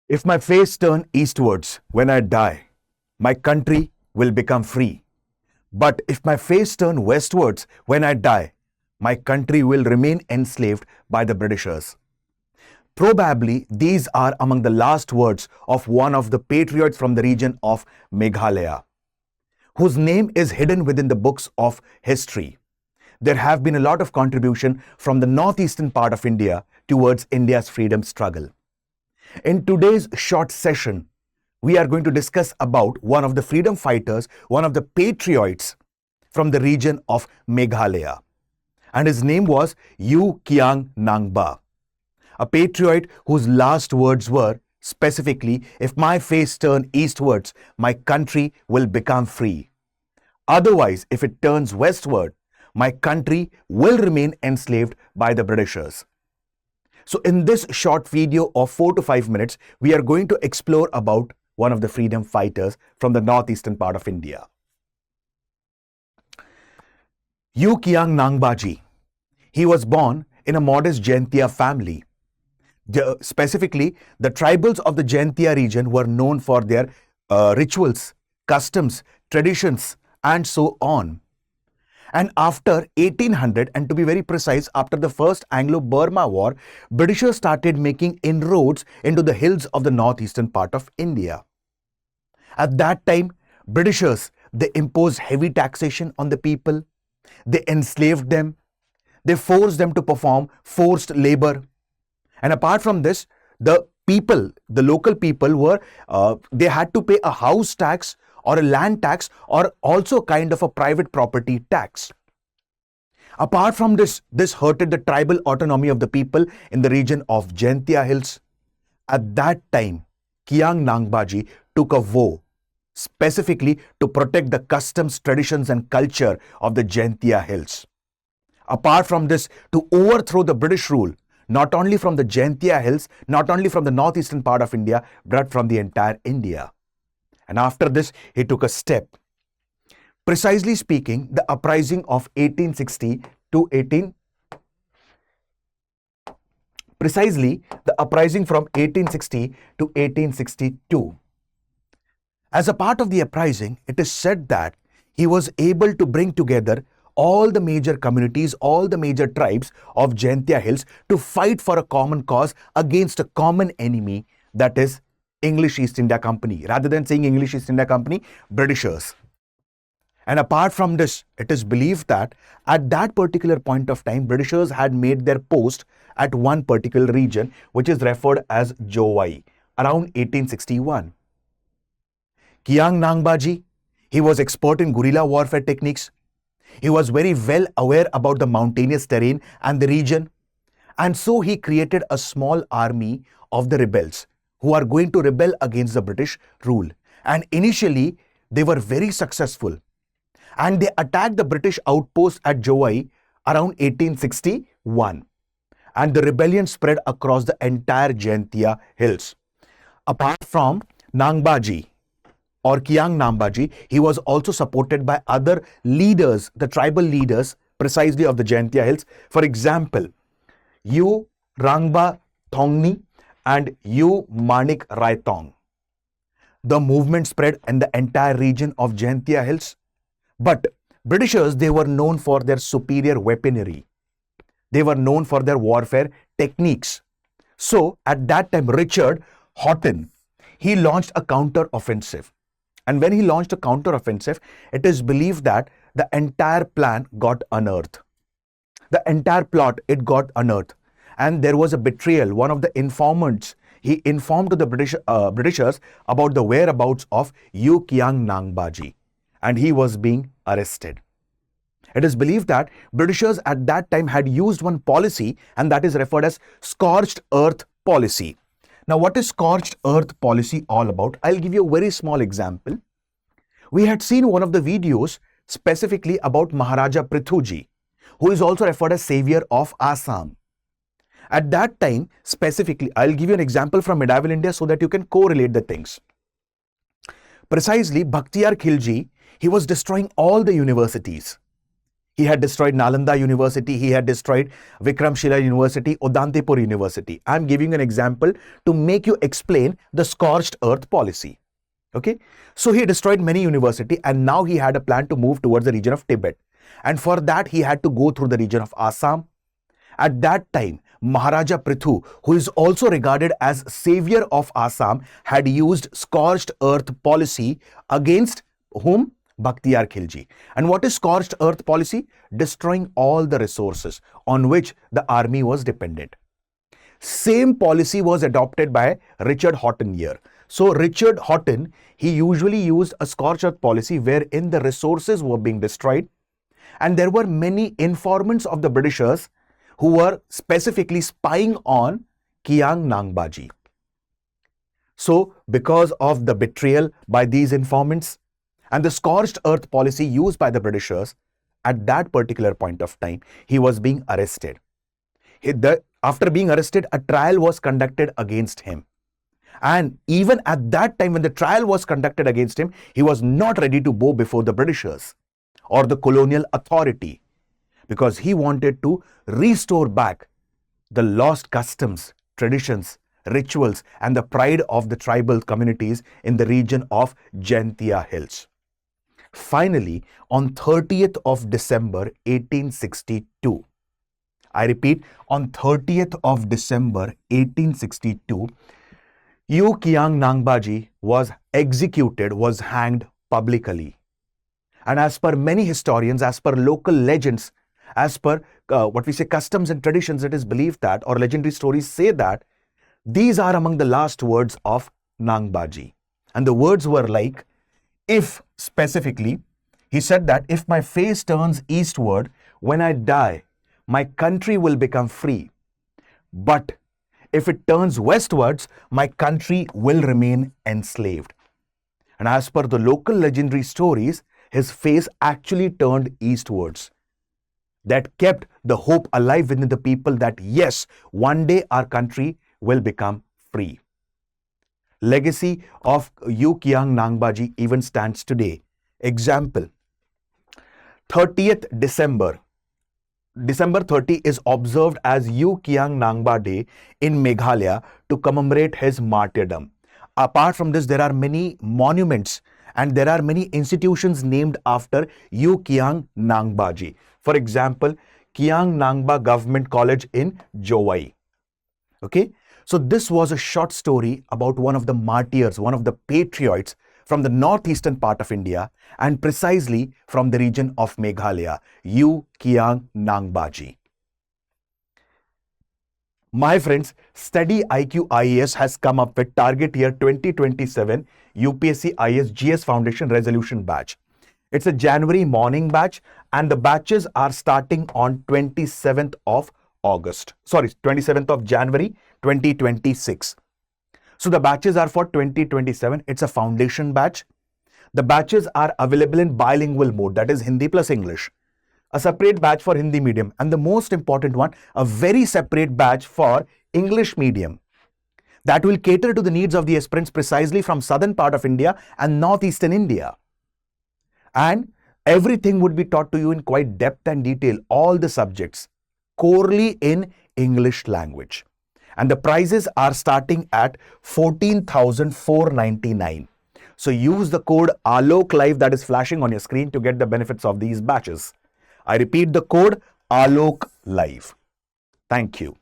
If my face turn eastwards when I die, my country will become free. But if my face turn westwards when I die, my country will remain enslaved by the Britishers. Probably these are among the last words of one of the patriots from the region of Meghalaya, whose name is hidden within the books of history. There have been a lot of contribution from the northeastern part of India towards India's freedom struggle. In today's short session, we are going to discuss about one of the freedom fighters, one of the patriots from the region of Meghalaya. And his name was U Kiang Nangbah, a patriot whose last words were, specifically, if my face turn eastwards, my country will become free. Otherwise, if it turns westward, my country will remain enslaved by the Britishers. So in this short video of 4 to 5 minutes, we are going to explore about one of the freedom fighters from the northeastern part of India. U Kiang Nangbah ji. He was born in a modest Jaintia family. Specifically, the tribals of the Jaintia region were known for their rituals, customs, traditions, and so on. And after 1800, and to be very precise, after the first Anglo-Burma War, Britishers started making inroads into the hills of the northeastern part of India. At that time, Britishers, they imposed heavy taxation on the people. They enslaved them. They forced them to perform forced labor. And apart from this, the people, the local people were, they had to pay a house tax or a land tax or also kind of a private property tax. Apart from this hurted the tribal autonomy of the people in the region of Jaintia Hills. At that time, Kiang Nangbah ji took a vow specifically to protect the customs, traditions and culture of the Jaintia Hills. Apart from this, to overthrow the British rule, not only from the Jaintia Hills, not only from the northeastern part of India, but from the entire India. And after this, he took a step. Precisely speaking, the uprising of 1860 to 18... Precisely, the uprising from 1860 to 1862. As a part of the uprising, it is said that he was able to bring together all the major communities, all the major tribes of Jaintia Hills to fight for a common cause against a common enemy, that is English East India Company. Rather than saying English East India Company, Britishers. And apart from this, it is believed that at that particular point of time, Britishers had made their post at one particular region, which is referred as Jowai, around 1861. Kiang Nangbah ji, he was expert in guerrilla warfare techniques. He was very well aware about the mountainous terrain and the region. And so he created a small army of the rebels who are going to rebel against the British rule. And initially, they were very successful. And they attacked the British outpost at Jowai around 1861. And the rebellion spread across the entire Jaintia Hills. Apart from Nangbah ji, or Kiang Nangbah ji, he was also supported by other leaders, the tribal leaders, precisely of the Jaintia Hills. For example, U Rangba Thongni and U Manik Raitong. The movement spread in the entire region of Jaintia Hills. But Britishers, they were known for their superior weaponry. They were known for their warfare techniques. So, at that time, Richard Houghton, he launched a counter-offensive. And when he launched a counter-offensive, it is believed that the entire plan got unearthed. The entire plot, it got unearthed. And there was a betrayal. One of the informants, he informed to the Britishers about the whereabouts of U Kiang Nangbah ji. And he was being arrested. It is believed that Britishers at that time had used one policy, and that is referred as scorched earth policy. Now, what is scorched earth policy all about? I'll give you a very small example. We had seen one of the videos specifically about Maharaja Prithuji, who is also referred as savior of Assam. At that time, specifically, I'll give you an example from medieval India so that you can correlate the things. Precisely, Bhaktiyar Khilji, he was destroying all the universities. He had destroyed Nalanda University. He had destroyed Vikramshila University, Udantipur University. I'm giving an example to make you explain the scorched earth policy. Okay. So he destroyed many universities, and now he had a plan to move towards the region of Tibet. And for that, he had to go through the region of Assam. At that time, Maharaja Prithu, who is also regarded as savior of Assam, had used scorched earth policy against whom? Bakhtiyar Khilji. And what is scorched earth policy? Destroying all the resources on which the army was dependent. Same policy was adopted by Richard Houghton here. So Richard Houghton, he usually used a scorched earth policy wherein the resources were being destroyed, and there were many informants of the Britishers who were specifically spying on Kiang Nangbah ji. So because of the betrayal by these informants and the scorched earth policy used by the Britishers, at that particular point of time, he was being arrested. After being arrested, a trial was conducted against him. And even at that time, when the trial was conducted against him, he was not ready to bow before the Britishers or the colonial authority, because he wanted to restore back the lost customs, traditions, rituals, and the pride of the tribal communities in the region of Jaintia Hills. Finally, on 30th of December 1862, I repeat, on 30th of December 1862, U Kiang Nangbah ji was executed, was hanged publicly. And as per many historians, as per local legends, as per what we say customs and traditions, it is believed that, or legendary stories say that, these are among the last words of Nangbah ji. And the words were like, if specifically, he said that if my face turns eastward, when I die, my country will become free. But if it turns westwards, my country will remain enslaved. And as per the local legendary stories, his face actually turned eastwards. That kept the hope alive within the people that yes, one day our country will become free. Legacy of U Kiang Nangbah ji even stands today. Example, 30th December. December 30 is observed as U Kiang Nangbah Day in Meghalaya to commemorate his martyrdom. Apart from this, there are many monuments and there are many institutions named after U Kiang Nangbah ji. For example, Kiang Nangbah Government College in Jowai. Okay, so this was a short story about one of the martyrs, one of the patriots from the northeastern part of India, and precisely from the region of Meghalaya, U Kiang Nangbah ji. My friends, StudyIQ IAS has come up with Target Year 2027 UPSC IAS GS Foundation Resolution Batch. It's a January morning batch, and the batches are starting on 27th of January 2026. So the batches are for 2027. It's a foundation batch. The batches are available in bilingual mode, that is Hindi plus English. A separate batch for Hindi medium, and the most important one, a very separate batch for English medium that will cater to the needs of the aspirants precisely from southern part of India and northeastern India. And everything would be taught to you in quite depth and detail, all the subjects, corely in English language. And the prices are starting at 14,499. So use the code Alok Live that is flashing on your screen to get the benefits of these batches. I repeat the code Alok Live. Thank you.